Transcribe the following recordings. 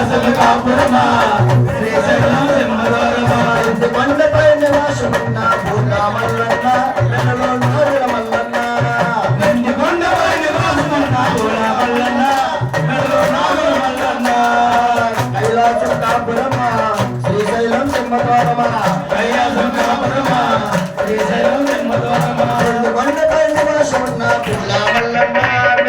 కైలాసము కాపురమా శ్రీశైలం సింహద్వారమా కొండపై నివాసమున్న పూర్ణ మల్లన్న మెడలో నాగుల మల్లన్న కొండపై నివాసమున్న పూర్ణ మల్లన్న మెడలో నాగుల మల్లన్న కైలాసం కాపురమా శ్రీశైలం సింహద్వారమా కైలాసం కాపురమా శ్రీశైలం సింహద్వారమా కొండపై నివాసమున్న పూర్ణ మల్లన్న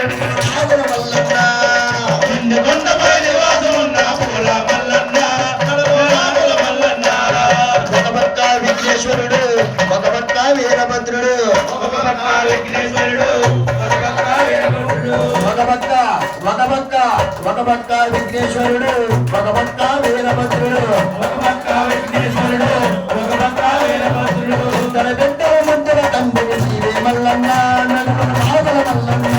మెడలో నాగుల మల్లన్న కొండపై నివాసమున్న పూల మల్లన్న మెడలో నాగుల మల్లన్న భగవత్త విఘ్నేశ్వరుడు భగవత్త వీరభద్రుడు భగవత్త విఘ్నేశ్వరుడు భగవత్త వీరభద్రుడు భగవత్త విఘ్నేశ్వరుడు భగవత్త వీరభద్రుడు భగవత్త విఘ్నేశ్వరుడు భగవత్త వీరభద్రుడు తన బిడ్డ ముద్దుల తండ్రి నీవే మల్లన్న నలుగురు నాగుల మల్లన్న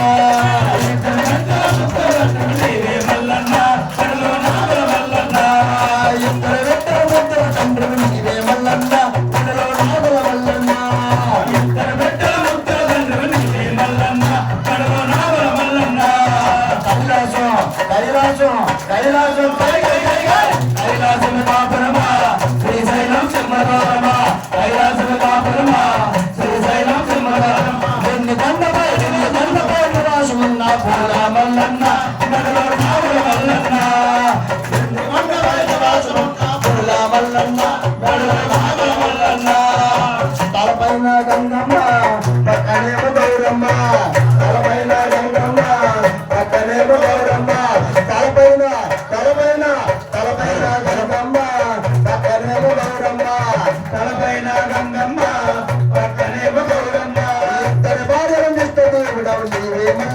నీవే మల్లన్న మెడలో నాగుల మల్లన్న ఇద్దరు బిడ్డ ముద్దుల తండ్రి నీవే మల్లన్న మెడలో నాగుల మల్లన్న ఇద్దరు బిడ్డల ముద్దల తండ్రి నీవే మల్లన్న మెడలో నాగుల మల్లన్న కైలాసం కైలాసం కాపురమా శ్రీశైలం సింహద్వారమా కైలాసం కాపురమా శ్రీశైలం సింహద్వారమా కొండపై నివాసమున్న పూల మల్లన్న మెడలో నాగుల మల్లన్న కొండపై నివాసమున్న పూల మల్లన్న